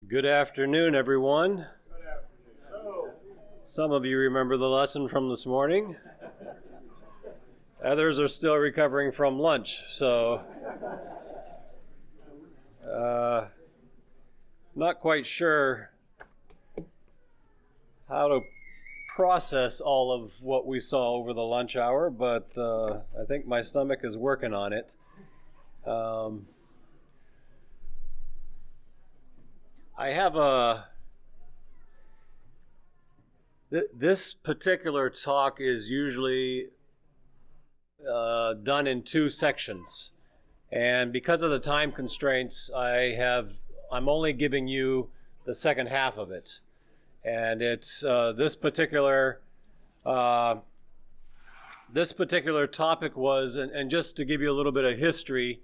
Good afternoon, everyone. Good afternoon. Hello. Some of you remember the lesson from this morning. Others are still recovering from lunch, so not quite sure how to process all of what we saw over the lunch hour, but I think my stomach is working on it. I have this particular talk is usually done in two sections, and because of the time constraints, I'm only giving you the second half of it, and it's this particular topic was, and just to give you a little bit of history.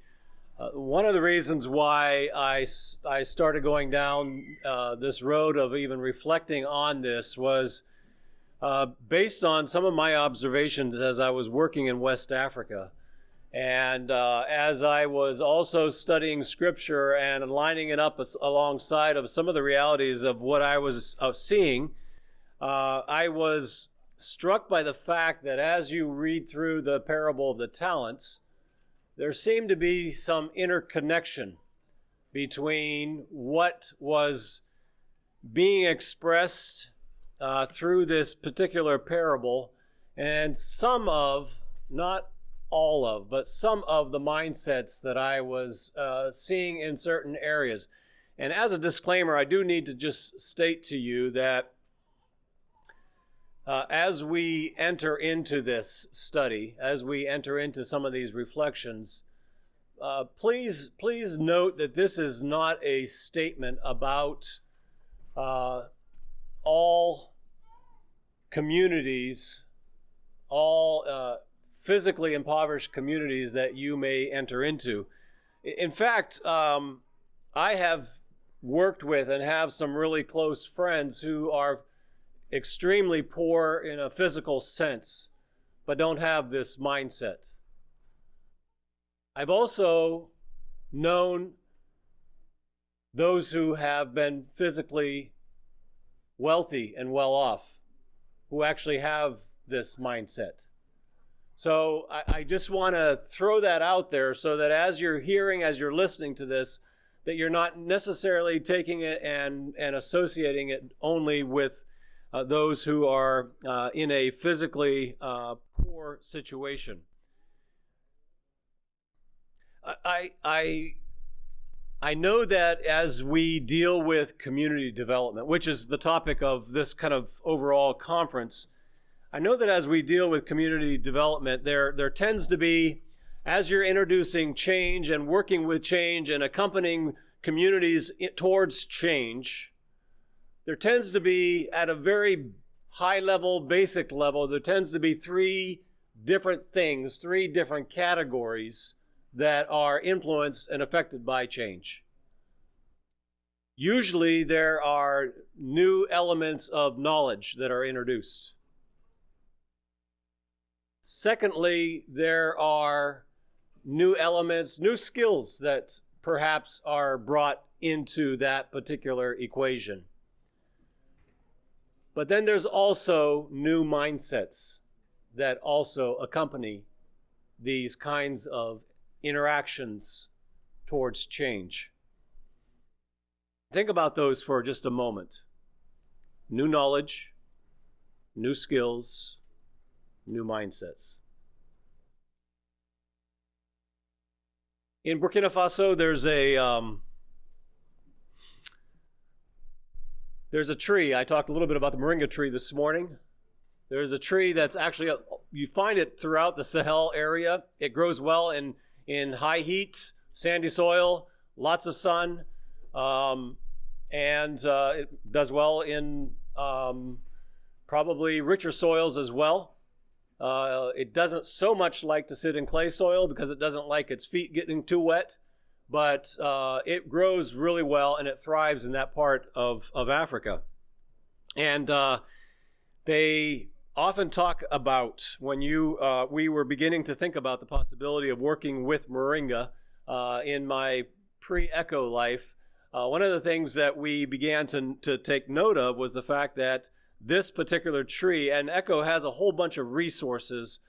One of the reasons why I started going down this road of even reflecting on this was based on some of my observations as I was working in West Africa. And as I was also studying Scripture and lining it up alongside of some of the realities of what I was seeing, I was struck by the fact that as you read through the parable of the talents, there seemed to be some interconnection between what was being expressed through this particular parable and some of, not all of, but some of the mindsets that I was seeing in certain areas. And as a disclaimer, I do need to just state to you that as we enter into this study, as we enter into some of these reflections, please note that this is not a statement about all communities, all physically impoverished communities that you may enter into. In fact, I have worked with and have some really close friends who are extremely poor in a physical sense, but don't have this mindset. I've also known those who have been physically wealthy and well off, who actually have this mindset. So I just want to throw that out there so that as you're hearing, as you're listening to this, that you're not necessarily taking it and associating it only with those who are in a physically poor situation. I know that as we deal with community development, which is the topic of this kind of overall conference, I know that as we deal with community development, there tends to be, as you're introducing change and working with change and accompanying communities towards change, there tends to be, at a very high level, basic level, there tends to be three different things, three different categories that are influenced and affected by change. Usually there are new elements of knowledge that are introduced. Secondly, there are new elements, new skills that perhaps are brought into that particular equation. But then there's also new mindsets that also accompany these kinds of interactions towards change. Think about those for just a moment. New knowledge, new skills, new mindsets. In Burkina Faso, there's a tree. I talked a little bit about the moringa tree this morning. There's a tree that's actually, you find it throughout the Sahel area. It grows well in high heat, sandy soil, lots of sun, and it does well in probably richer soils as well. It doesn't so much like to sit in clay soil because it doesn't like its feet getting too wet, but it grows really well and it thrives in that part of Africa. And they often talk about, when we were beginning to think about the possibility of working with moringa in my pre-ECHO life, one of the things that we began to take note of was the fact that this particular tree, and Echo has a whole bunch of resources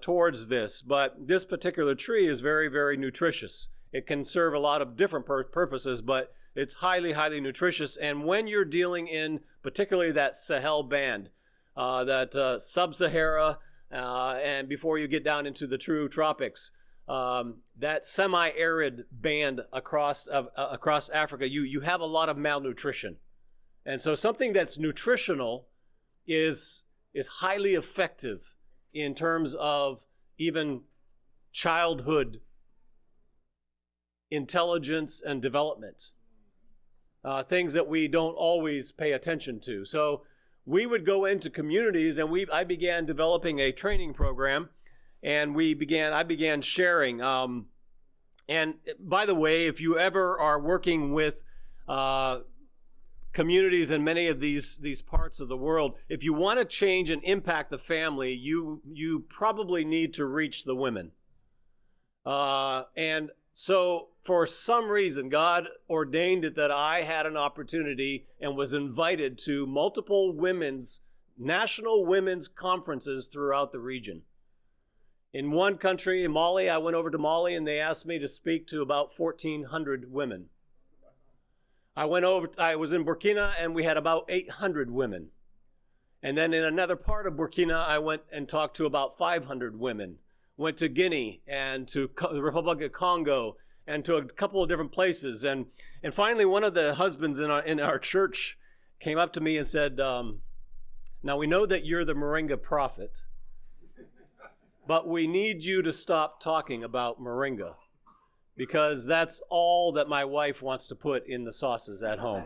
towards this, but this particular tree is very, very nutritious. It can serve a lot of different purposes, but it's highly, highly nutritious. And when you're dealing in particularly that Sahel band, that sub-Sahara, and before you get down into the true tropics, that semi-arid band across Africa, you have a lot of malnutrition. And so something that's nutritional is highly effective in terms of even childhood intelligence and development, things that we don't always pay attention to. So we would go into communities, and I began developing a training program, and I began sharing. And by the way, if you ever are working with communities in many of these parts of the world, if you want to change and impact the family, you probably need to reach the women. And so for some reason, God ordained it that I had an opportunity and was invited to multiple national women's conferences throughout the region. In one country, in Mali, I went over to Mali and they asked me to speak to about 1,400 women. I was in Burkina and we had about 800 women. And then in another part of Burkina, I went and talked to about 500 women. Went to Guinea and to the Republic of Congo and to a couple of different places. And finally, one of the husbands in our church came up to me and said, now we know that you're the Moringa prophet, but we need you to stop talking about Moringa, because that's all that my wife wants to put in the sauces at home.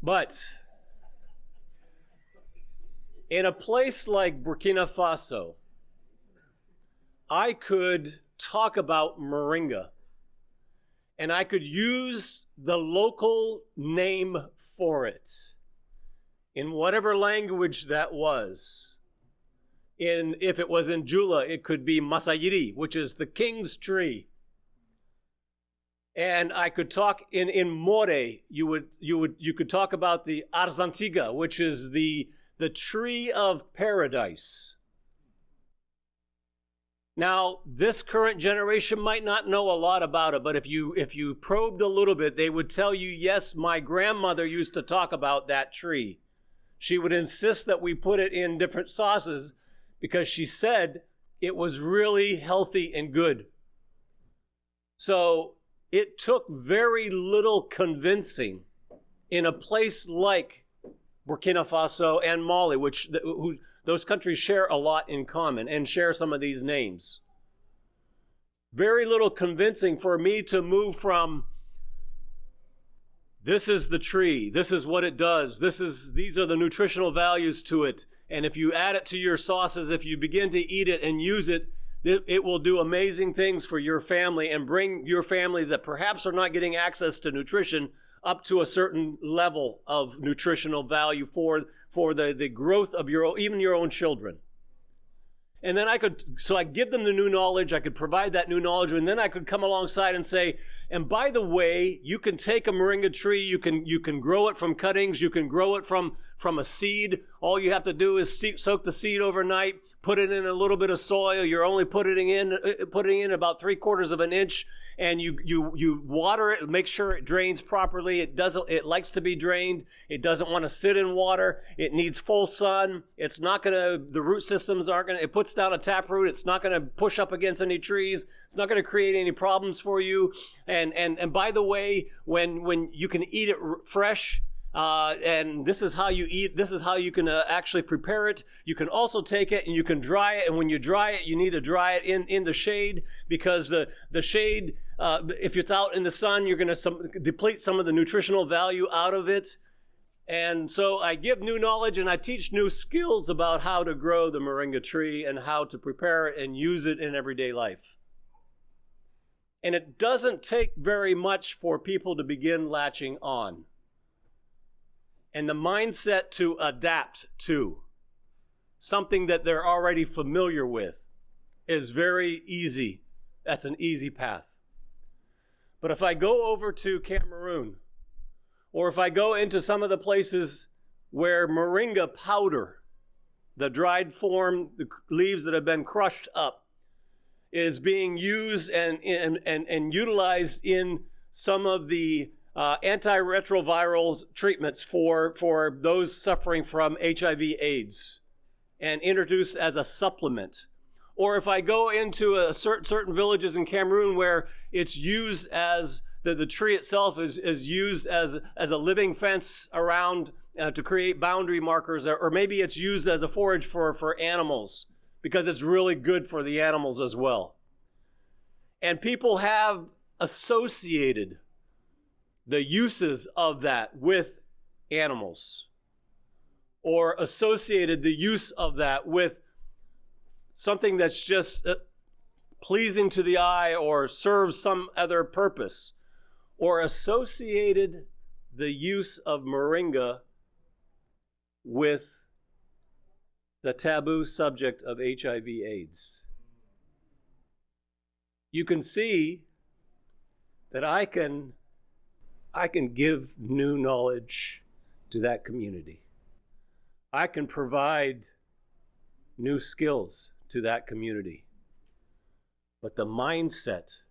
But in a place like Burkina Faso, I could talk about Moringa, and I could use the local name for it in whatever language that was. If it was in Jula, it could be Masayiri, which is the king's tree. And I could talk in More. You could talk about the Arzantiga, which is the tree of paradise. Now, this current generation might not know a lot about it, but if you probed a little bit, they would tell you, yes, my grandmother used to talk about that tree. She would insist that we put it in different sauces because she said it was really healthy and good. So it took very little convincing in a place like Burkina Faso and Mali, those countries share a lot in common and share some of these names. Very little convincing for me to move from this is the tree, this is what it does, these are the nutritional values to it, and if you add it to your sauces, if you begin to eat it and use it, it will do amazing things for your family and bring your families that perhaps are not getting access to nutrition up to a certain level of nutritional value for the growth of even your own children. And then I give them the new knowledge, I could provide that new knowledge, and then I could come alongside and say, and by the way, you can take a moringa tree, you can grow it from cuttings, you can grow it from a seed. All you have to do is soak the seed overnight, put it in a little bit of soil. You're only putting in about 3/4 of an inch, and you water it, make sure it drains properly. It likes to be drained. It doesn't want to sit in water. It needs full sun. The root systems aren't gonna, it puts down a taproot. It's not gonna push up against any trees. It's not gonna create any problems for you. And by the way, when you can eat it fresh, and this is how you eat, this is how you can actually prepare it. You can also take it and you can dry it, and when you dry it, you need to dry it in the shade, because the shade, if it's out in the sun, you're going to deplete some of the nutritional value out of it. And so I give new knowledge and I teach new skills about how to grow the moringa tree and how to prepare it and use it in everyday life. And it doesn't take very much for people to begin latching on. And the mindset to adapt to something that they're already familiar with is very easy. That's an easy path. But if I go over to Cameroon, or if I go into some of the places where moringa powder, the dried form, the leaves that have been crushed up, is being used and utilized in some of the antiretroviral treatments for those suffering from HIV/AIDS, and introduced as a supplement. Or if I go into certain villages in Cameroon where it's used as the tree itself is used as a living fence around to create boundary markers, or maybe it's used as a forage for animals because it's really good for the animals as well. And people have associated the uses of that with animals, or associated the use of that with something that's just pleasing to the eye or serves some other purpose, or associated the use of moringa with the taboo subject of HIV/AIDS. You can see that I can give new knowledge to that community. I can provide new skills to that community. But the mindset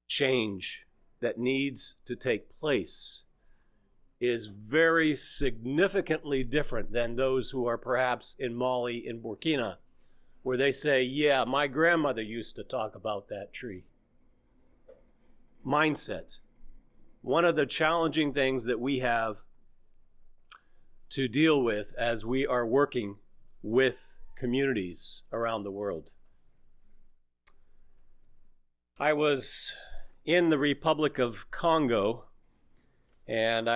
change that needs to take place is very significantly different than those who are perhaps in Mali, in Burkina, where they say, yeah, my grandmother used to talk about that tree. Mindset. One of the challenging things that we have to deal with as we are working with communities around the world. I was in the Republic of Congo, and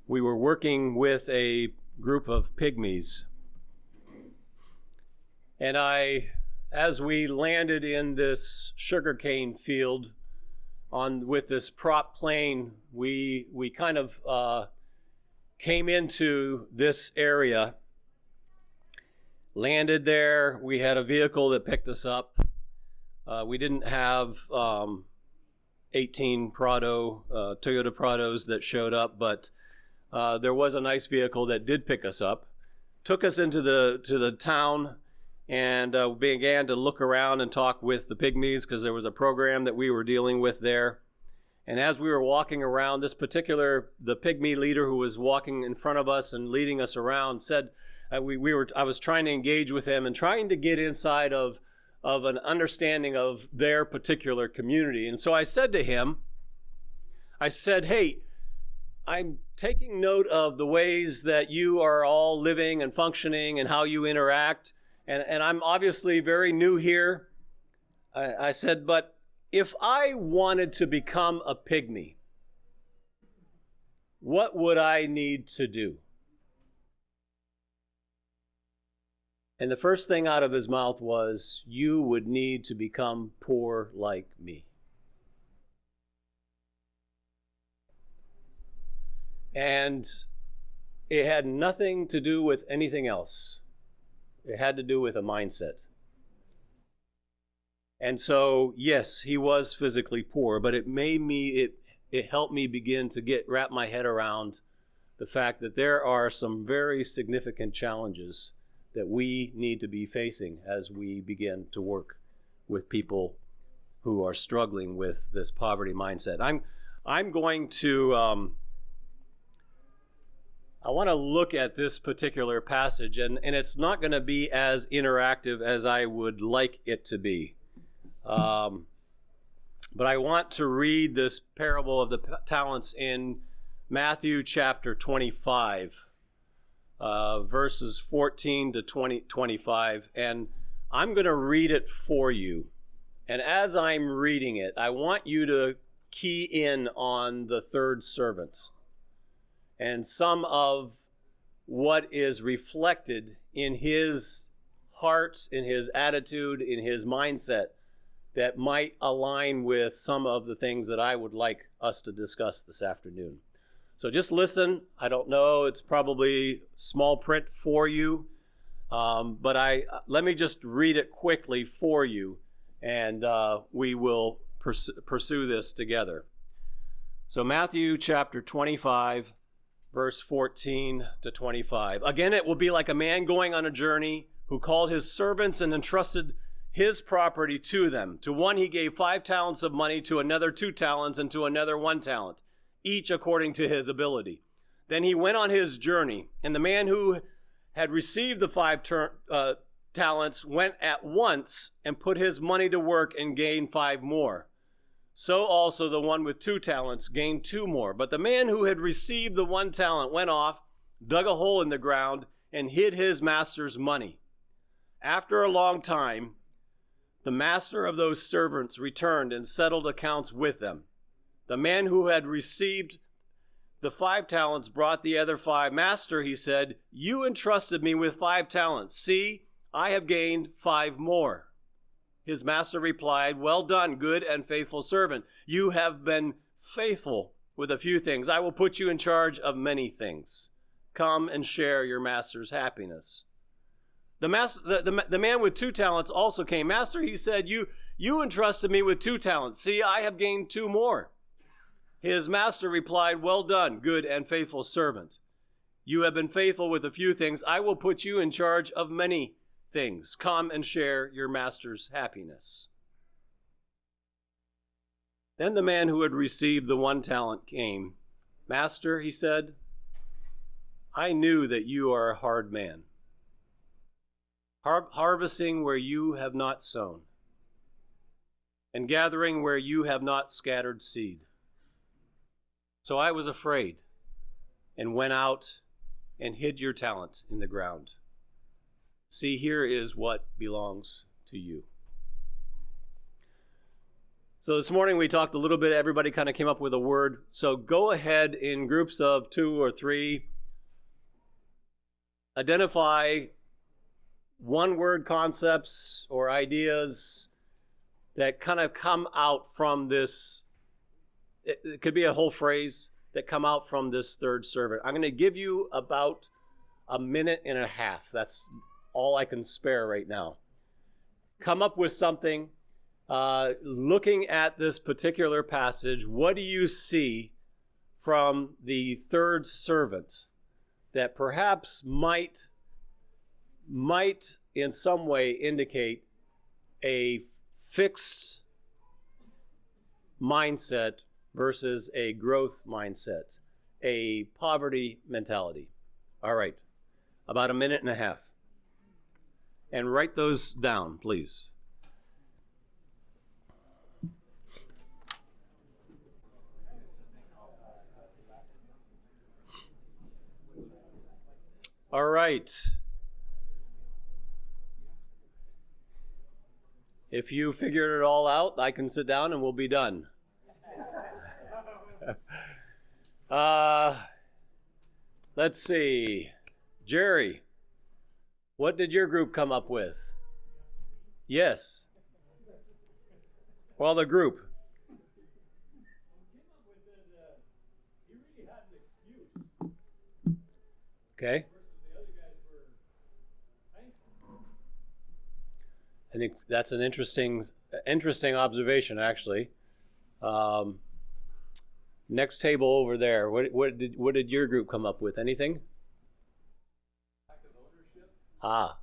we were working with a group of pygmies. And as we landed in this sugarcane field with this prop plane, we kind of came into this area, landed there. We had a vehicle that picked us up. We didn't have 18 Toyota Prados that showed up, but there was a nice vehicle that did pick us up, took us into the town, and began to look around and talk with the pygmies because there was a program that we were dealing with there. And as we were walking around, the pygmy leader who was walking in front of us and leading us around said, I was trying to engage with him and trying to get inside of an understanding of their particular community. And so I said to him, hey, I'm taking note of the ways that you are all living and functioning and how you interact. And I'm obviously very new here. I said, but if I wanted to become a pygmy, what would I need to do? And the first thing out of his mouth was, you would need to become poor like me. And it had nothing to do with anything else. It had to do with a mindset. And so, yes, he was physically poor, but it helped me begin to wrap my head around the fact that there are some very significant challenges that we need to be facing as we begin to work with people who are struggling with this poverty mindset. I'm going to I want to look at this particular passage, and it's not going to be as interactive as I would like it to be. But I want to read this parable of the talents in Matthew chapter 25, verses 14 to 25, and I'm going to read it for you. And as I'm reading it, I want you to key in on the third servant and some of what is reflected in his heart, in his attitude, in his mindset that might align with some of the things that I would like us to discuss this afternoon. So just listen. I don't know, it's probably small print for you, but let me just read it quickly for you, and we will pursue this together. So Matthew chapter 25, verse 14 to 25. Again, it will be like a man going on a journey who called his servants and entrusted his property to them. To one he gave 5 talents of money, to another 2 talents, and to another 1 talent, each according to his ability. Then he went on his journey, and the man who had received the 5 talents went at once and put his money to work and gained 5 more. So also the one with 2 talents gained 2 more. But the man who had received the 1 talent went off, dug a hole in the ground, and hid his master's money. After a long time, the master of those servants returned and settled accounts with them. The man who had received the 5 talents brought the other 5. Master, he said, you entrusted me with 5 talents. See, I have gained 5 more. His master replied, well done, good and faithful servant. You have been faithful with a few things. I will put you in charge of many things. Come and share your master's happiness. The man with 2 talents also came. Master, he said, you entrusted me with 2 talents. See, I have gained 2 more. His master replied, well done, good and faithful servant. You have been faithful with a few things. I will put you in charge of many things. Come and share your master's happiness. Then the man who had received the 1 talent came. Master, he said, I knew that you are a hard man, harvesting where you have not sown, and gathering where you have not scattered seed. So I was afraid and went out and hid your talent in the ground. See, here is what belongs to you. So this morning we talked a little bit, everybody kind of came up with a word. So go ahead in groups of 2 or 3, identify one-word concepts or ideas that kind of come out from this. It could be a whole phrase that come out from this third servant. I'm going to give you about a minute and a half. That's all I can spare right now. Come up with something. Looking at this particular passage, what do you see from the third servant that perhaps might in some way indicate a fixed mindset versus a growth mindset, a poverty mentality? All right, about a minute and a half. And write those down, please. All right. If you figured it all out, I can sit down and we'll be done. Let's see. Jerry, what did your group come up with? Yes. Well, the group. Okay. I think that's an interesting observation, actually. Next table over there. What did your group come up with? Anything? Lack of ownership.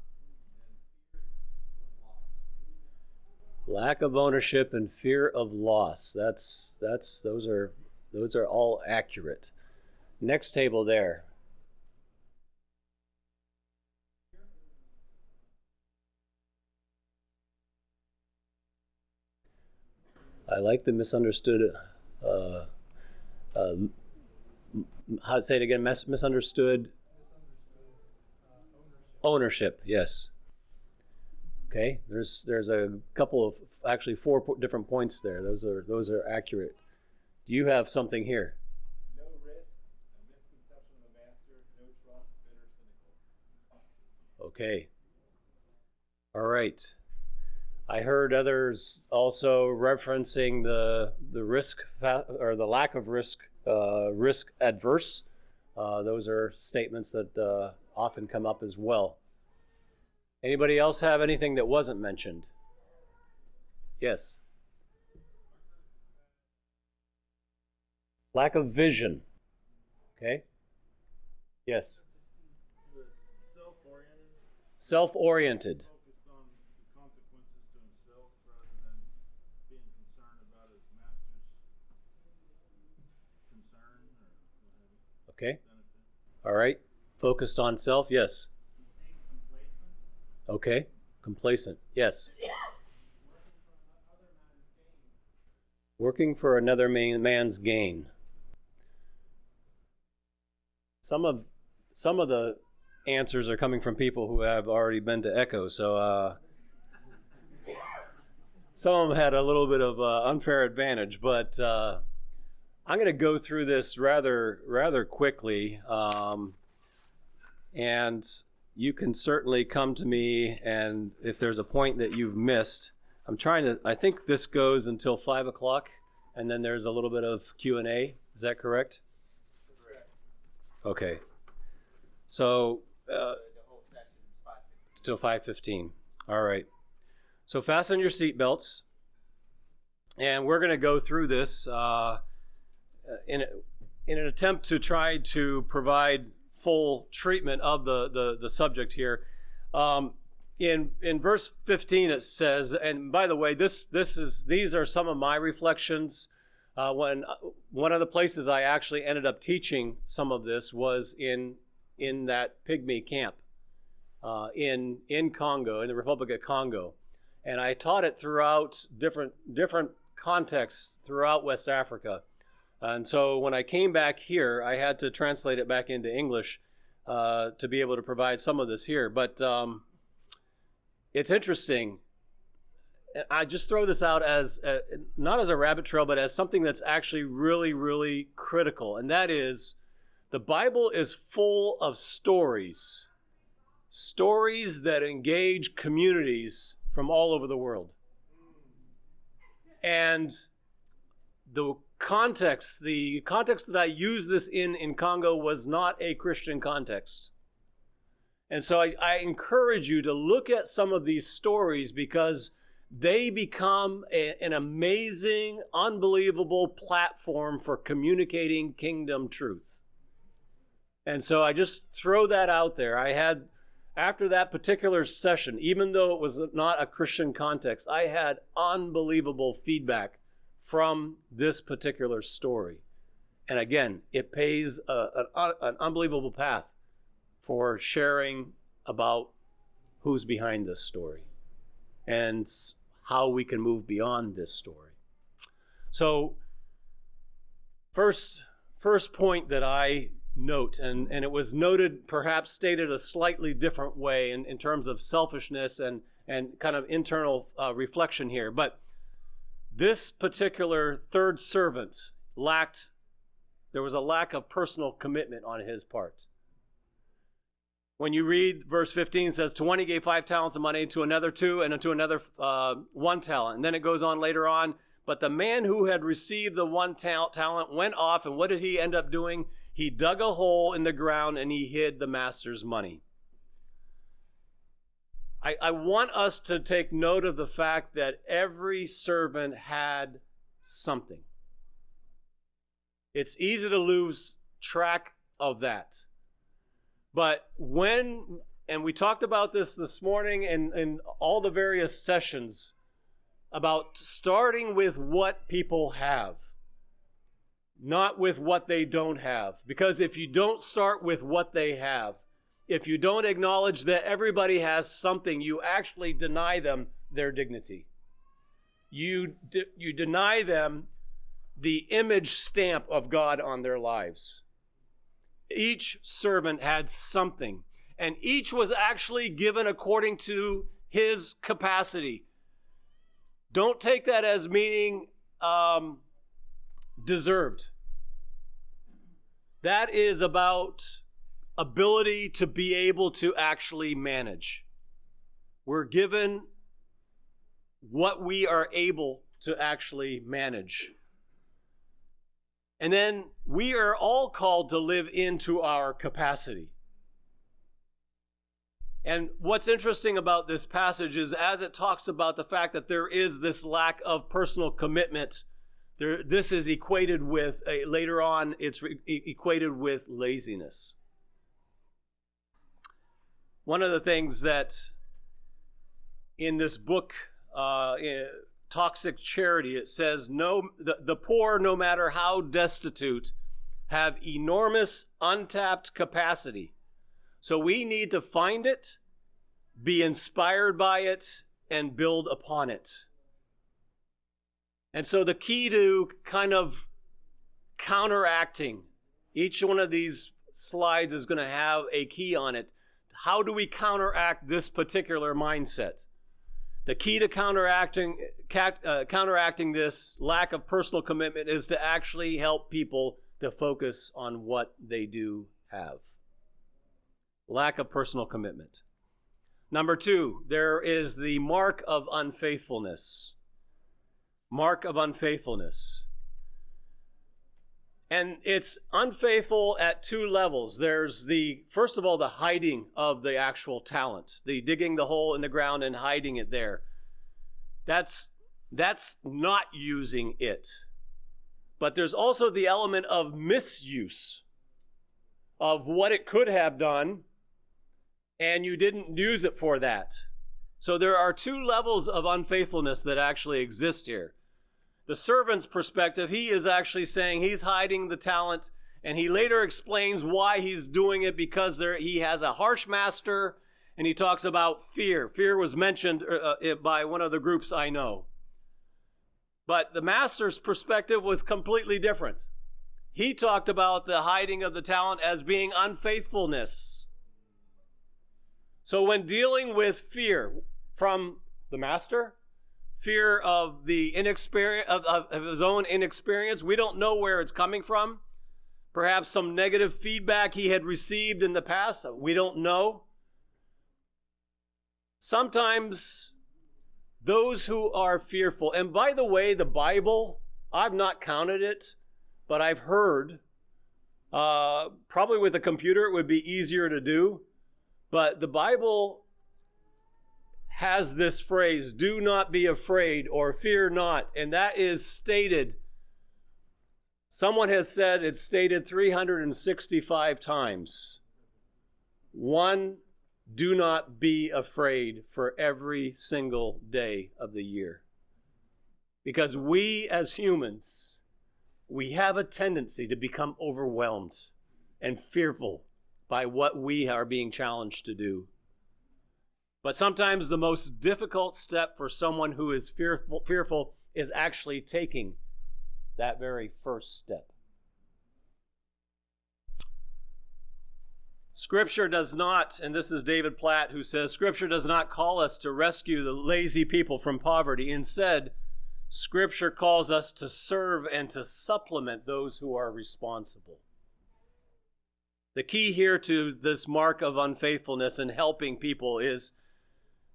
Lack of ownership and fear of loss. Those are all accurate. Next table there. I like the misunderstood. Say it again. Misunderstood. Ownership. Yes. Okay. There's a couple of, actually 4 different points there. Those are accurate. Do you have something here? No risk, a misconception of the master, no trust, bitter, cynical. Okay. All right. I heard others also referencing the risk or the lack of risk, risk adverse. Those are statements that often come up as well. Anybody else have anything that wasn't mentioned? Yes. Lack of vision. Okay? Yes. The self-oriented, Self-oriented. focused on the consequences to himself rather than being concerned about his master's concern or what have you, Okay? benefit. All right. Focused on self. Yes. Okay. Complacent. Yes. Working for another man's gain. Some of the answers are coming from people who have already been to Echo, so some of them had a little bit of unfair advantage. But I'm going to go through this rather quickly, and you can certainly come to me, and if there's a point that you've missed, I think this goes until 5 o'clock, and then there's a little bit of Q&A. Is that correct? Correct. Okay. So, The whole session is 5:50. till 5:15. All right. So fasten your seatbelts, and we're going to go through this in an attempt to try to provide full treatment of the subject here. In verse 15 it says, and by the way, these are some of my reflections. When one of the places I actually ended up teaching some of this was in that pygmy camp in Congo, in the Republic of Congo, and I taught it throughout different contexts throughout West Africa. And so when I came back here, I had to translate it back into English to be able to provide some of this here. But it's interesting. I just throw this out as not as a rabbit trail, but as something that's actually really, really critical. And that is, the Bible is full of stories that engage communities from all over the world. And the context that I used this in Congo was not a Christian context. And so I encourage you to look at some of these stories because they become an amazing, unbelievable platform for communicating kingdom truth. And so I just throw that out there. I had, after that particular session, even though it was not a Christian context, I had unbelievable feedback from this particular story. And again, it pays an unbelievable path for sharing about who's behind this story and how we can move beyond this story. So first point that I note, and it was noted, perhaps stated a slightly different way in terms of selfishness and kind of internal reflection here, but this particular third servant there was a lack of personal commitment on his part. When you read verse 15, it says, to one he gave 5 talents of money, to another 2, and to another 1 talent. And then it goes on later on, but the man who had received the 1 talent went off, and what did he end up doing? He dug a hole in the ground and he hid the master's money. I want us to take note of the fact that every servant had something. It's easy to lose track of that. But and we talked about this morning in all the various sessions about starting with what people have, not with what they don't have. Because if you don't start with what they have, if you don't acknowledge that everybody has something, you actually deny them their dignity. You deny them the image stamp of God on their lives. Each servant had something, and each was actually given according to his capacity. Don't take that as meaning deserved. That is about ability to be able to actually manage. We're given what we are able to actually manage. And then we are all called to live into our capacity. And what's interesting about this passage is as it talks about the fact that there is this lack of personal commitment This is equated with, later on, it's equated with laziness. One of the things that in this book, Toxic Charity, it says, the poor, no matter how destitute, have enormous untapped capacity. So we need to find it, be inspired by it, and build upon it. And so the key to kind of counteracting, each one of these slides is going to have a key on it. How do we counteract this particular mindset? The key to counteracting this lack of personal commitment is to actually help people to focus on what they do have. Lack of personal commitment. Number 2, there is the mark of unfaithfulness. Mark of unfaithfulness. And it's unfaithful at 2 levels. There's first of all, the hiding of the actual talent, the digging the hole in the ground and hiding it there. That's not using it. But there's also the element of misuse of what it could have done, and you didn't use it for that. So there are 2 levels of unfaithfulness that actually exist here. The servant's perspective, he is actually saying he's hiding the talent, and he later explains why he's doing it, because he has a harsh master, and he talks about fear. Fear was mentioned by one of the groups I know. But the master's perspective was completely different. He talked about the hiding of the talent as being unfaithfulness. So when dealing with fear from the master, fear of the inexperience of his own inexperience, we don't know where it's coming from. Perhaps some negative feedback he had received in the past, we don't know. Sometimes those who are fearful, and by the way, the Bible, I've not counted it, but I've heard, probably with a computer it would be easier to do, but the Bible has this phrase, do not be afraid or fear not. And that is stated, someone has said it's stated 365 times. 1, do not be afraid for every single day of the year. Because we as humans, we have a tendency to become overwhelmed and fearful by what we are being challenged to do. But sometimes the most difficult step for someone who is fearful is actually taking that very first step. Scripture does not, and this is David Platt who says, Scripture does not call us to rescue the lazy people from poverty. Instead, Scripture calls us to serve and to supplement those who are responsible. The key here to this mark of unfaithfulness and helping people is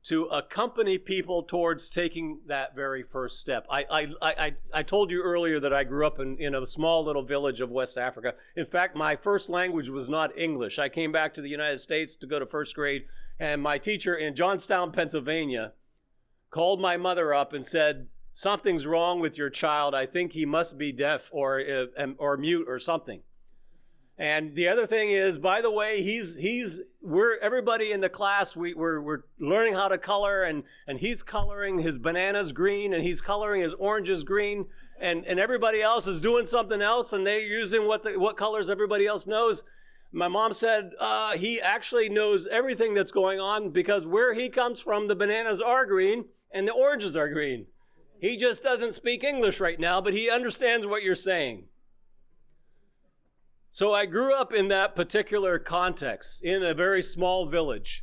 to accompany people towards taking that very first step. I told you earlier that I grew up in a small little village of West Africa. In fact, my first language was not English. I came back to the United States to go to first grade, and my teacher in Johnstown, Pennsylvania, called my mother up and said, something's wrong with your child. I think he must be deaf or mute or something. And the other thing is, by the way, we're everybody in the class, we're learning how to color, and he's coloring his bananas green, and he's coloring his oranges green, and everybody else is doing something else, and they're using what colors everybody else knows. My mom said he actually knows everything that's going on, because where he comes from, the bananas are green and the oranges are green. He just doesn't speak English right now, but he understands what you're saying. So I grew up in that particular context, in a very small village.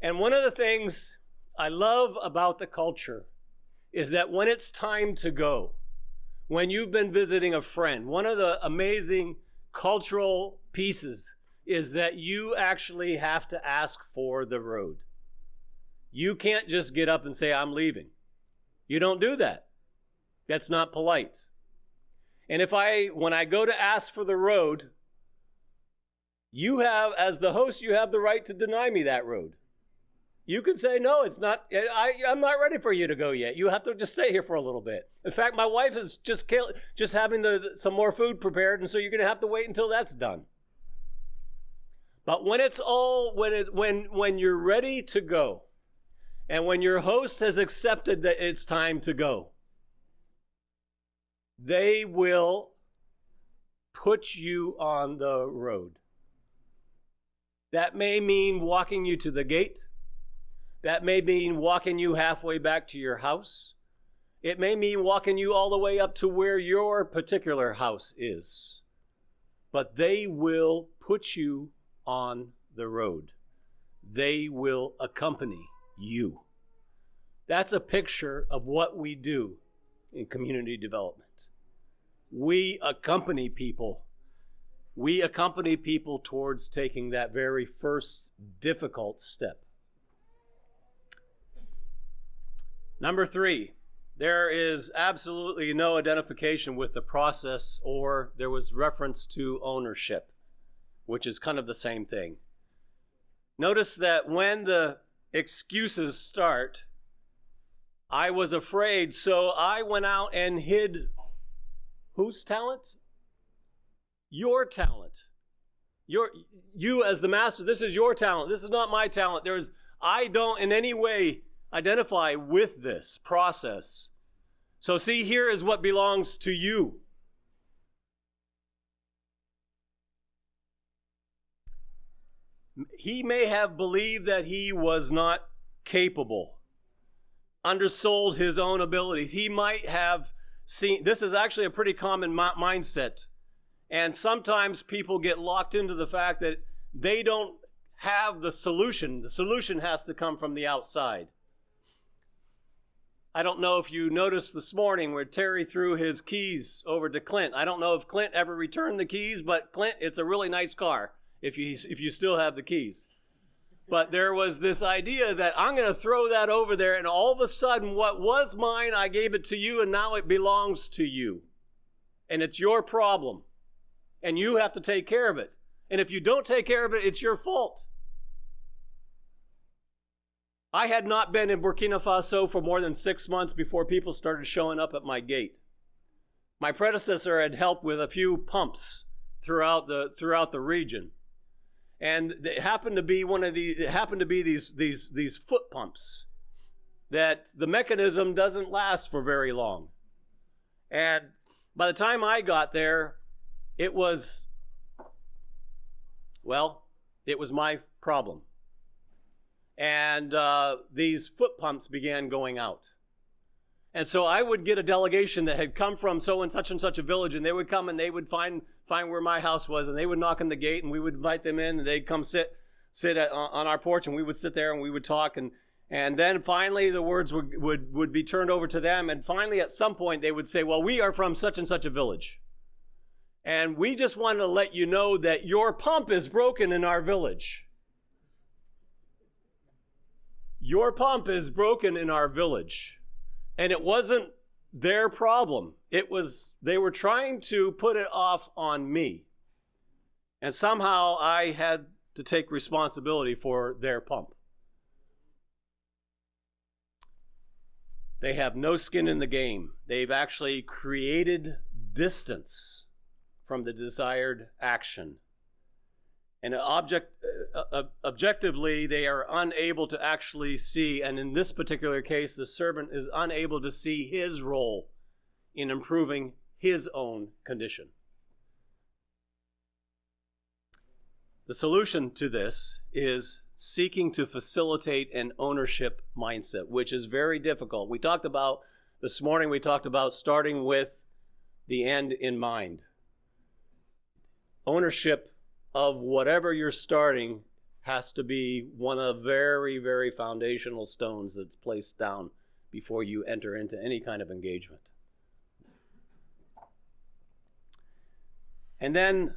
And one of the things I love about the culture is that when it's time to go, when you've been visiting a friend, one of the amazing cultural pieces is that you actually have to ask for the road. You can't just get up and say, I'm leaving. You don't do that. That's not polite. And when I go to ask for the road, as the host, you have the right to deny me that road. You could say, no, it's not. I'm not ready for you to go yet. You have to just stay here for a little bit. In fact, my wife is just having some more food prepared, and so you're going to have to wait until that's done. But when when you're ready to go, and when your host has accepted that it's time to go, they will put you on the road. That may mean walking you to the gate. That may mean walking you halfway back to your house. It may mean walking you all the way up to where your particular house is. But they will put you on the road. They will accompany you. That's a picture of what we do in community development. We accompany people. We accompany people towards taking that very first difficult step. Number 3, there is absolutely no identification with the process, or there was reference to ownership, which is kind of the same thing. Notice that when the excuses start, I was afraid, so I went out and hid whose talent? Your talent. You as the master, this is your talent. This is not my talent. I don't in any way identify with this process. So see, here is what belongs to you. He may have believed that he was not capable, undersold his own abilities. He might have seen, this is actually a pretty common mindset. And sometimes people get locked into the fact that they don't have the solution. The solution has to come from the outside. I don't know if you noticed this morning where Terry threw his keys over to Clint. I don't know if Clint ever returned the keys, but Clint, it's a really nice car if you still have the keys. But there was this idea that I'm going to throw that over there, and all of a sudden what was mine, I gave it to you, and now it belongs to you. And it's your problem. And you have to take care of it. And if you don't take care of it, it's your fault. I had not been in Burkina Faso for more than 6 months before people started showing up at my gate. My predecessor had helped with a few pumps throughout the region. And it happened to be these foot pumps that the mechanism doesn't last for very long. And by the time I got there, it was my problem. And these foot pumps began going out. And so I would get a delegation that had come from so and such a village, and they would come and they would find where my house was, and they would knock on the gate, and we would invite them in, and they'd come sit on our porch, and we would sit there and we would talk, and then finally the words would be turned over to them, and finally at some point they would say, well, we are from such and such a village, and we just wanted to let you know that your pump is broken in our village. Your pump is broken in our village. And it wasn't their problem. They were trying to put it off on me. And somehow I had to take responsibility for their pump. They have no skin in the game. They've actually created distance from the desired action. And objectively, they are unable to actually see, and in this particular case, the servant is unable to see his role in improving his own condition. The solution to this is seeking to facilitate an ownership mindset, which is very difficult. This morning we talked about starting with the end in mind. Ownership of whatever you're starting has to be one of very, very foundational stones that's placed down before you enter into any kind of engagement. And then,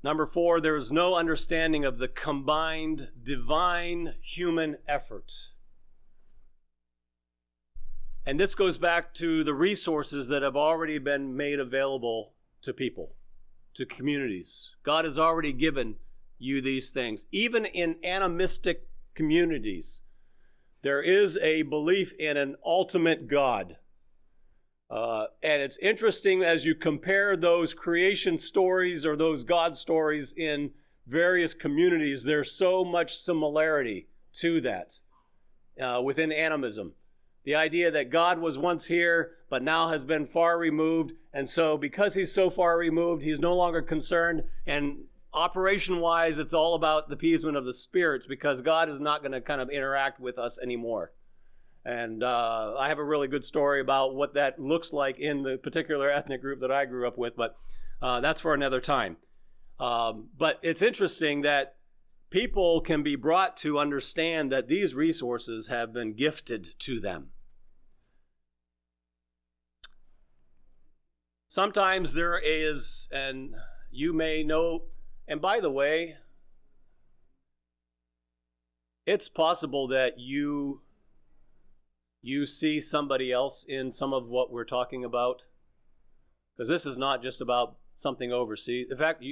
number 4, there is no understanding of the combined divine human effort. And this goes back to the resources that have already been made available to people, to communities. God has already given you these things. Even in animistic communities, there is a belief in an ultimate God. And it's interesting as you compare those creation stories or those God stories in various communities, there's so much similarity to that within animism. The idea that God was once here, but now has been far removed. And so because he's so far removed, he's no longer concerned. And operation-wise, it's all about the appeasement of the spirits because God is not going to kind of interact with us anymore. And I have a really good story about what that looks like in the particular ethnic group that I grew up with, but that's for another time. But it's interesting that people can be brought to understand that these resources have been gifted to them. Sometimes there is, and you may know, and by the way, it's possible that you see somebody else in some of what we're talking about, because this is not just about something overseas. In fact,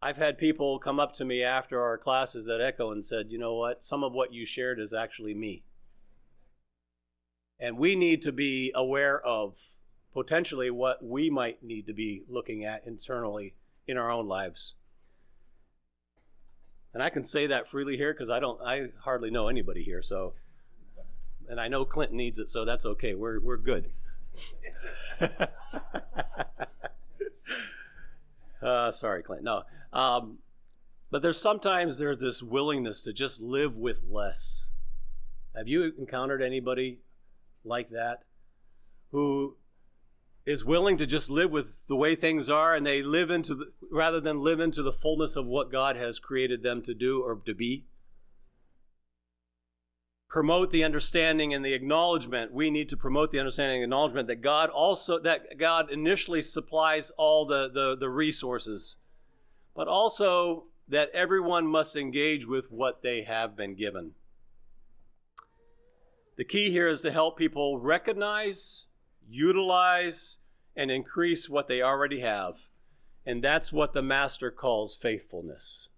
I've had people come up to me after our classes at Echo and said, you know what, some of what you shared is actually me. And we need to be aware of potentially what we might need to be looking at internally in our own lives. And I can say that freely here because I hardly know anybody here, so, and I know Clint needs it, so that's okay. We're good. Sorry, Clint. No. But there's this willingness to just live with less. Have you encountered anybody like that who is willing to just live with the way things are, and they live rather than live into the fullness of what God has created them to do or to be? Promote the understanding and the acknowledgement. We need to promote the understanding and acknowledgement that God initially supplies all the resources, but also that everyone must engage with what they have been given. The key here is to help people recognize, utilize, and increase what they already have. And that's what the Master calls faithfulness.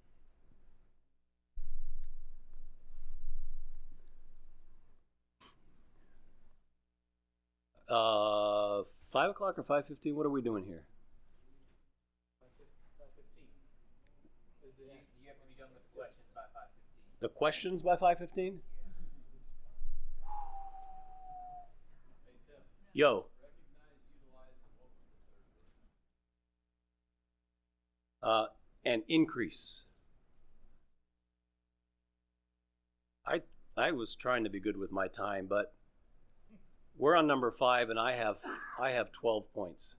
Uh, 5 o'clock or 5:15? What are we doing here? 5:15. You have to be done with the questions by 5:15. The questions by 5:15? Hey, Tim. Yo. Recognize, utilize, and what was the third word? And increase. I was trying to be good with my time, but we're on number 5, and I have 12 points.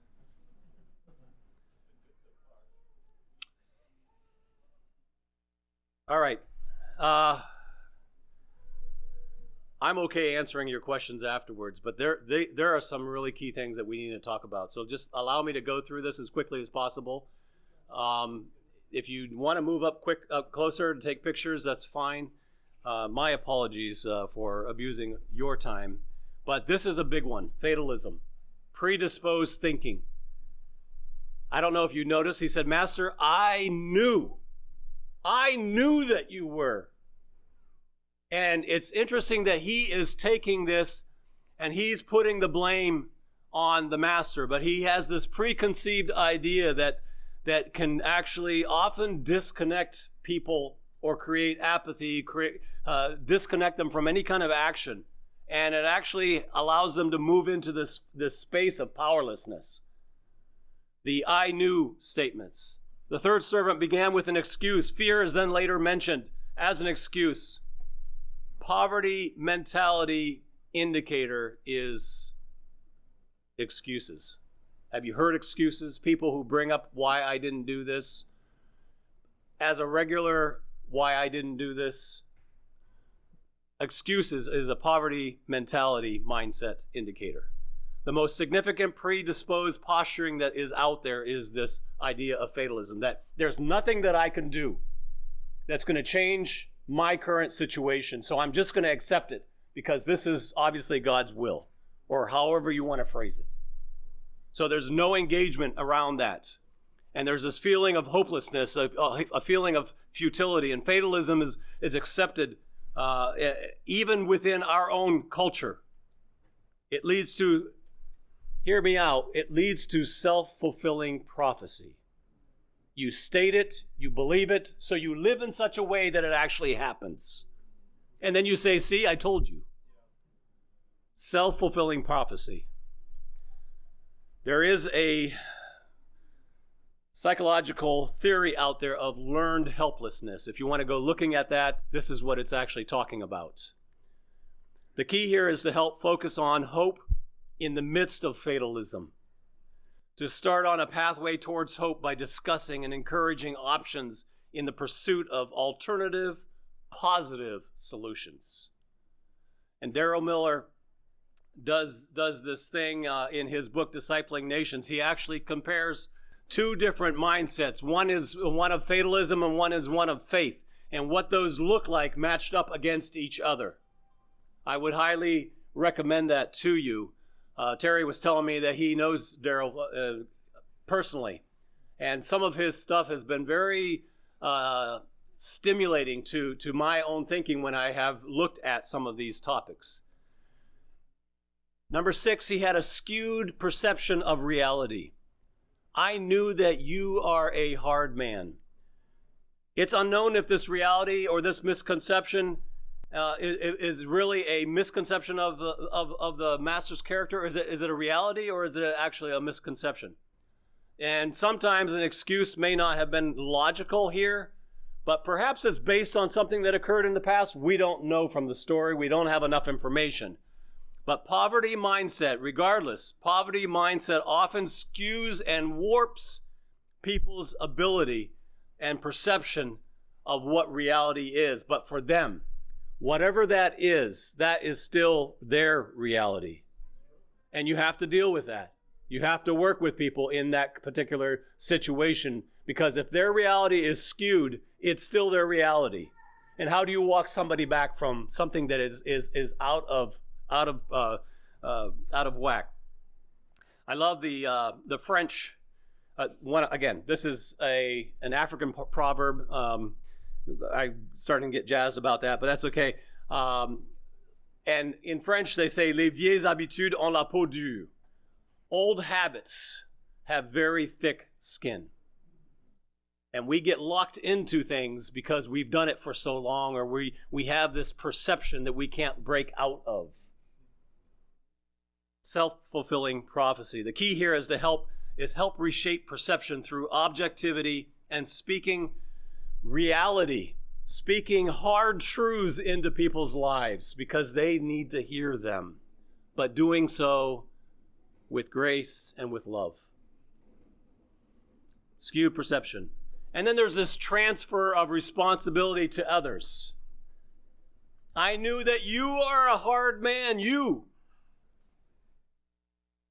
All right. I'm okay answering your questions afterwards, but there are some really key things that we need to talk about. So just allow me to go through this as quickly as possible. If you want to move up closer and take pictures, that's fine. My apologies for abusing your time. But this is a big one, fatalism, predisposed thinking. I don't know if you noticed, he said, Master, I knew that you were. And it's interesting that he is taking this and he's putting the blame on the Master, but he has this preconceived idea that can actually often disconnect people or create apathy, disconnect them from any kind of action. And it actually allows them to move into this space of powerlessness. The I knew statements. The third servant began with an excuse. Fear is then later mentioned as an excuse. Poverty mentality indicator is excuses. Have you heard excuses? People who bring up why I didn't do this. As a regular, why I didn't do this. Excuses is a poverty mentality mindset indicator. The most significant predisposed posturing that is out there is this idea of fatalism, that there's nothing that I can do that's going to change my current situation, so I'm just going to accept it because this is obviously God's will, or however you want to phrase it. So there's no engagement around that. And there's this feeling of hopelessness, a feeling of futility, and fatalism is accepted even within our own culture. It leads to, hear me out, it leads to self-fulfilling prophecy. You state it, you believe it, so you live in such a way that it actually happens. And then you say, see, I told you. Self-fulfilling prophecy. There is a psychological theory out there of learned helplessness. If you want to go looking at that, this is what it's actually talking about. The key here is to help focus on hope in the midst of fatalism. To start on a pathway towards hope by discussing and encouraging options in the pursuit of alternative, positive solutions. And Daryl Miller does this thing in his book, Discipling Nations. He actually compares two different mindsets. One is one of fatalism and one is one of faith, and what those look like matched up against each other. I would highly recommend that to you. Terry was telling me that he knows Daryl personally, and some of his stuff has been very stimulating to my own thinking when I have looked at some of these topics. Number 6, he had a skewed perception of reality. I knew that you are a hard man. It's unknown if this reality or this misconception is really a misconception of the master's character. Is it a reality, or is it actually a misconception? And sometimes an excuse may not have been logical here, but perhaps it's based on something that occurred in the past. We don't know from the story. We don't have enough information. But poverty mindset, regardless, poverty mindset often skews and warps people's ability and perception of what reality is. But for them, whatever that is still their reality. And you have to deal with that. You have to work with people in that particular situation, because if their reality is skewed, it's still their reality. And how do you walk somebody back from something that is out of whack? I love the French one. Again, this is an African proverb. I'm starting to get jazzed about that, but that's okay. And in French, they say, les vieilles habitudes ont la peau dure. Old habits have very thick skin. And we get locked into things because we've done it for so long, or we have this perception that we can't break out of. Self-fulfilling prophecy. The key here is to help reshape perception through objectivity and speaking reality, speaking hard truths into people's lives because they need to hear them, but doing so with grace and with love. Skewed perception. And then there's this transfer of responsibility to others. I knew that you are a hard man, you.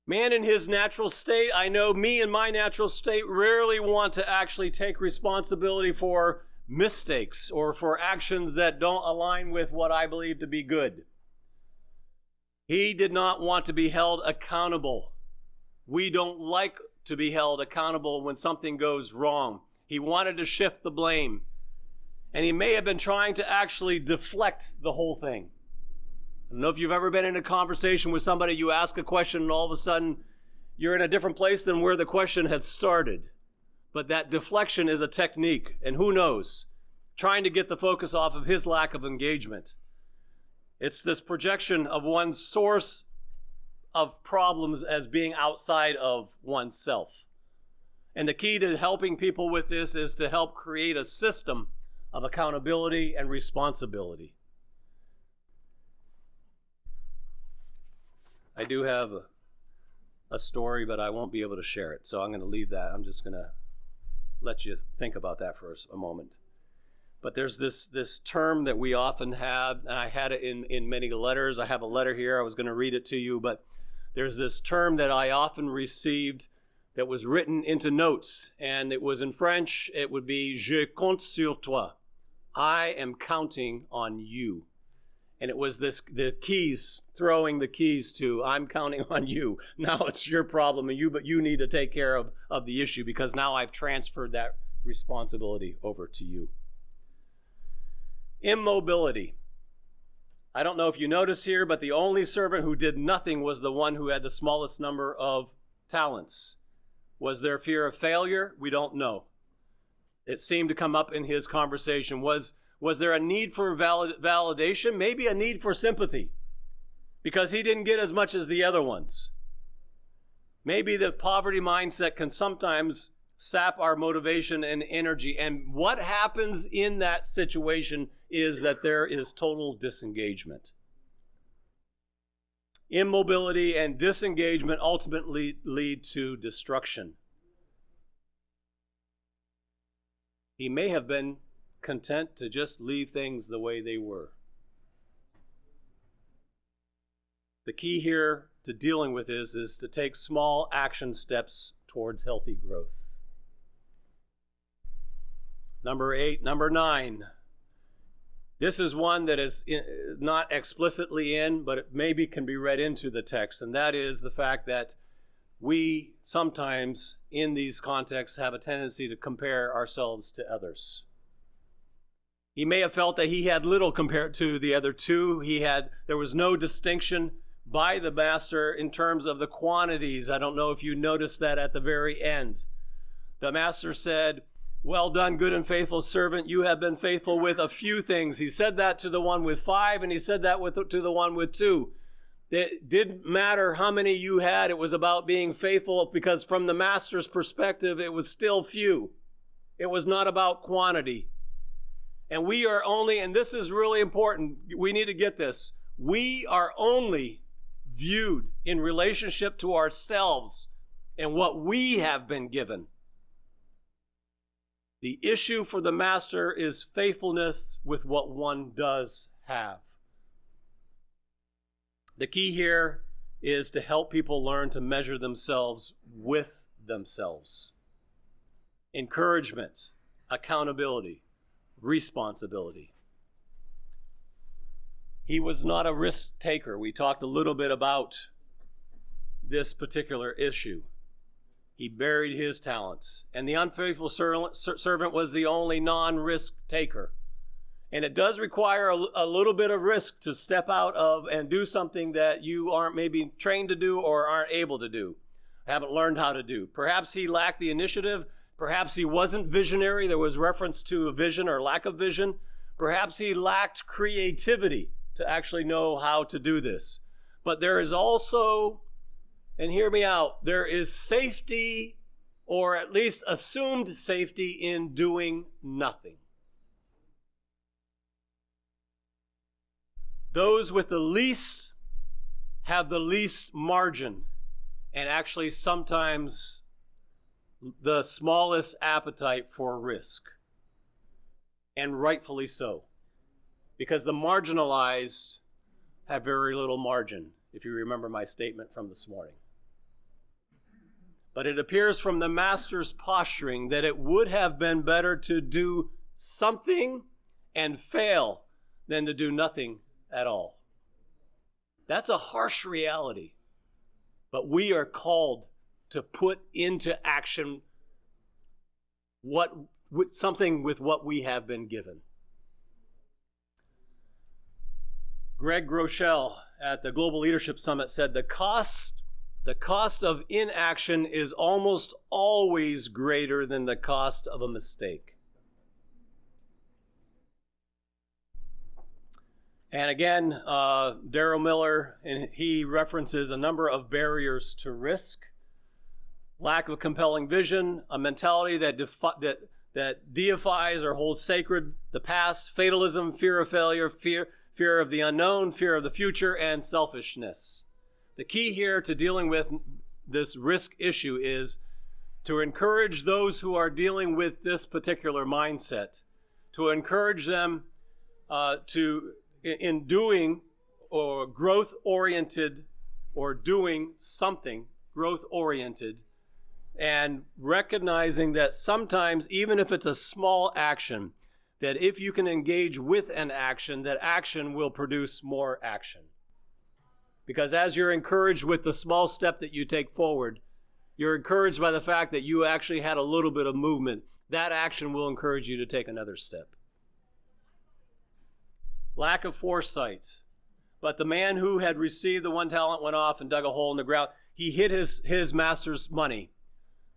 Man in his natural state, I know me in my natural state, rarely want to actually take responsibility for mistakes or for actions that don't align with what I believe to be good. He did not want to be held accountable. We don't like to be held accountable when something goes wrong. He wanted to shift the blame. And he may have been trying to actually deflect the whole thing. I don't know if you've ever been in a conversation with somebody, you ask a question, and all of a sudden you're in a different place than where the question had started. But that deflection is a technique, and who knows, trying to get the focus off of his lack of engagement. It's this projection of one's source of problems as being outside of oneself. And the key to helping people with this is to help create a system of accountability and responsibility. I do have a story, but I won't be able to share it, so I'm going to leave that. I'm just going to let you think about that for a moment. But there's this term that we often have, and I had it in many letters. I have a letter here. I was going to read it to you, but there's this term that I often received that was written into notes, and it was in French. It would be, je compte sur toi. I am counting on you. And it was the keys, throwing the keys to, I'm counting on you. Now it's your problem, but you need to take care of the issue, because now I've transferred that responsibility over to you. Immobility. I don't know if you notice here, but the only servant who did nothing was the one who had the smallest number of talents. Was there fear of failure? We don't know. It seemed to come up in his conversation. Was there a need for validation? Maybe a need for sympathy, because he didn't get as much as the other ones. Maybe the poverty mindset can sometimes sap our motivation and energy. And what happens in that situation is that there is total disengagement. Immobility and disengagement ultimately lead to destruction. He may have been content to just leave things the way they were. The key here to dealing with this is to take small action steps towards healthy growth. Number 9. This is one that is not explicitly in, but it maybe can be read into the text, and that is the fact that we sometimes in these contexts have a tendency to compare ourselves to others. He may have felt that he had little compared to the other two. There was no distinction by the master in terms of the quantities. I don't know if you noticed that at the very end. The master said, "Well done, good and faithful servant. You have been faithful with a few things." He said that to the one with 5, and he said that to the one with 2. It didn't matter how many you had. It was about being faithful, because from the master's perspective, it was still few. It was not about quantity. And we are only, and this is really important, we need to get this, we are only viewed in relationship to ourselves and what we have been given. The issue for the master is faithfulness with what one does have. The key here is to help people learn to measure themselves with themselves. Encouragement, accountability, responsibility. He was not a risk taker. We talked a little bit about this particular issue. He buried his talents, and the unfaithful servant was the only non-risk taker. And it does require a little bit of risk to step out of and do something that you aren't maybe trained to do or aren't able to do, haven't learned how to do. Perhaps he lacked the initiative. Perhaps he wasn't visionary. There was reference to a vision or lack of vision. Perhaps he lacked creativity to actually know how to do this. But there is also, and hear me out, there is safety, or at least assumed safety, in doing nothing. Those with the least have the least margin, and actually sometimes the smallest appetite for risk. And rightfully so, because the marginalized have very little margin, if you remember my statement from this morning. But it appears from the master's posturing that it would have been better to do something and fail than to do nothing at all. That's a harsh reality. But we are called to put into action something with what we have been given. Greg Groeschel at the Global Leadership Summit said, the cost of inaction is almost always greater than the cost of a mistake. And again, Darrell Miller, and he references a number of barriers to risk: lack of compelling vision, a mentality that deifies or holds sacred the past, fatalism, fear of failure, fear of the unknown, fear of the future, and selfishness. The key here to dealing with this risk issue is to encourage those who are dealing with this particular mindset, to encourage them in doing or growth-oriented, or doing something growth-oriented, and recognizing that sometimes, even if it's a small action, that if you can engage with an action, that action will produce more action. Because as you're encouraged with the small step that you take forward, you're encouraged by the fact that you actually had a little bit of movement. That action will encourage you to take another step. Lack of foresight. But the man who had received the 1 talent went off and dug a hole in the ground. He hid his master's money.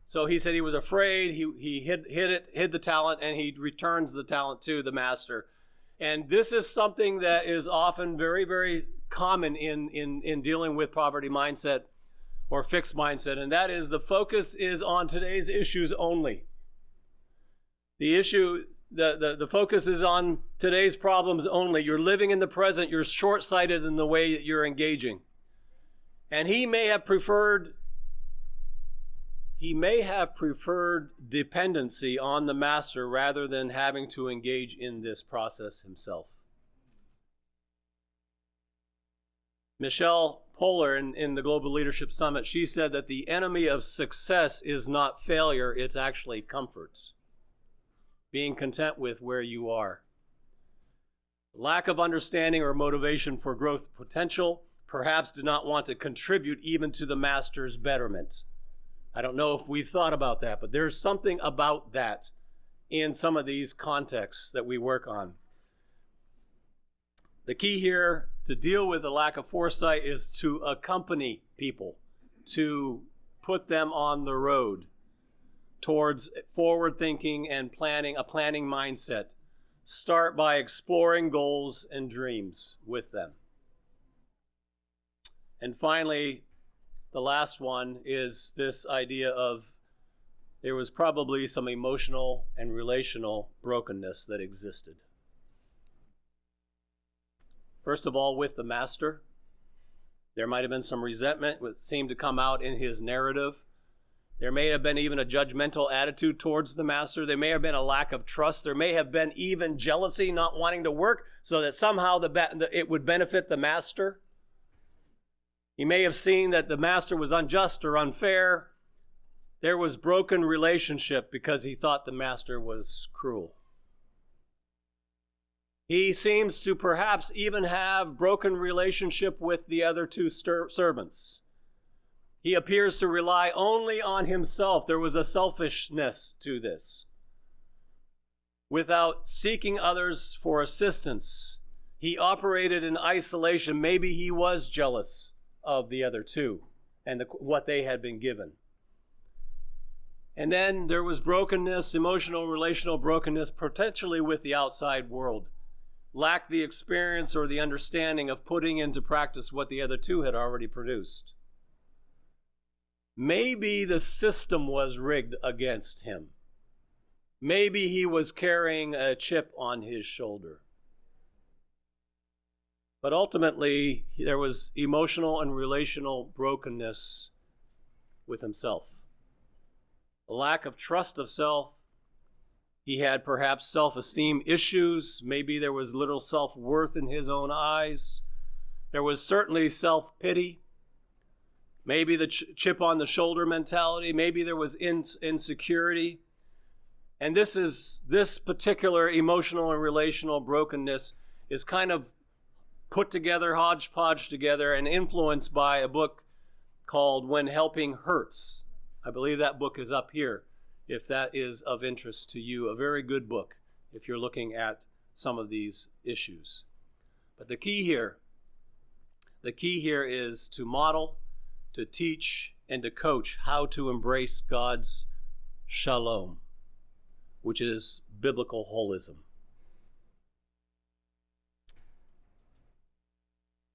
So he said he was afraid. He hid the talent, and he returns the talent to the master. And this is something that is often very, very common in dealing with poverty mindset or fixed mindset, and that is the focus is on today's issues only. The focus is on today's problems only. You're living in the present. You're short-sighted in the way that you're engaging. And he may have preferred dependency on the master rather than having to engage in this process himself. Michelle Poehler in the Global Leadership Summit, she said that the enemy of success is not failure, it's actually comfort. Being content with where you are. Lack of understanding or motivation for growth potential, perhaps did not want to contribute even to the master's betterment. I don't know if we've thought about that, but there's something about that in some of these contexts that we work on. The key here to deal with the lack of foresight is to accompany people, to put them on the road towards forward thinking and a planning mindset. Start by exploring goals and dreams with them. And finally, the last one is this idea of there was probably some emotional and relational brokenness that existed. First of all, with the master, there might have been some resentment that seemed to come out in his narrative. There may have been even a judgmental attitude towards the master. There may have been a lack of trust. There may have been even jealousy, not wanting to work so that somehow it would benefit the master. He may have seen that the master was unjust or unfair. There was broken relationship because he thought the master was cruel. He seems to perhaps even have broken relationship with the other two servants. He appears to rely only on himself. There was a selfishness to this. Without seeking others for assistance, he operated in isolation. Maybe he was jealous of the other two and what they had been given. And then there was brokenness, emotional, relational brokenness, potentially with the outside world. Lacked the experience or the understanding of putting into practice what the other two had already produced. Maybe the system was rigged against him. Maybe he was carrying a chip on his shoulder. But ultimately, there was emotional and relational brokenness with himself. A lack of trust of self. He had perhaps self-esteem issues. Maybe there was little self-worth in his own eyes. There was certainly self-pity. Maybe the chip on the shoulder mentality. Maybe there was insecurity. And this particular emotional and relational brokenness is kind of put together, hodgepodge together, and influenced by a book called When Helping Hurts. I believe that book is up here, if that is of interest to you. A very good book if you're looking at some of these issues. But the key here is to model, to teach, and to coach how to embrace God's shalom, which is biblical holism.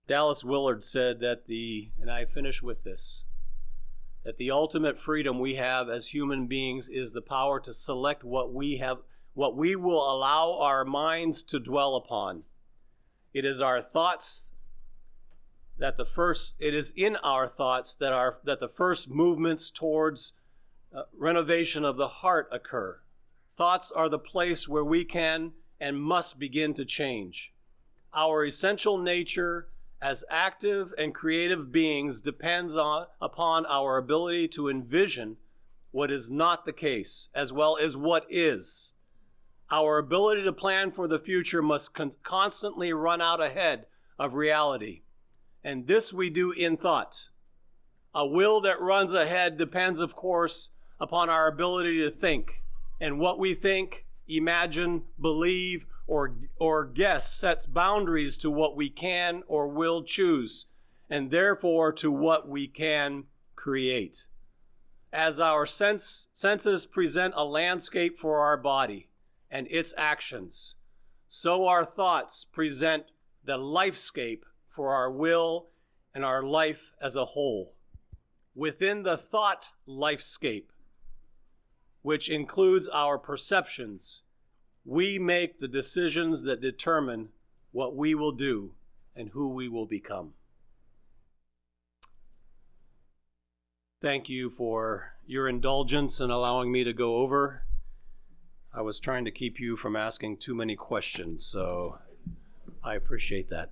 Dallas Willard said that and I finish with this, that the ultimate freedom we have as human beings is the power to select what we will allow our minds to dwell upon. It is our thoughts that it is in our thoughts that the first movements towards renovation of the heart occur. Thoughts are the place where we can and must begin to change. Our essential nature as active and creative beings depends upon our ability to envision what is not the case, as well as what is. Our ability to plan for the future must constantly run out ahead of reality. And this we do in thought. A will that runs ahead depends, of course, upon our ability to think. And what we think, imagine, believe, or guess sets boundaries to what we can or will choose, and therefore to what we can create. As our senses present a landscape for our body and its actions, so our thoughts present the lifescape for our will and our life as a whole. Within the thought lifescape, which includes our perceptions, we make the decisions that determine what we will do and who we will become. Thank you for your indulgence in allowing me to go over. I was trying to keep you from asking too many questions, so I appreciate that.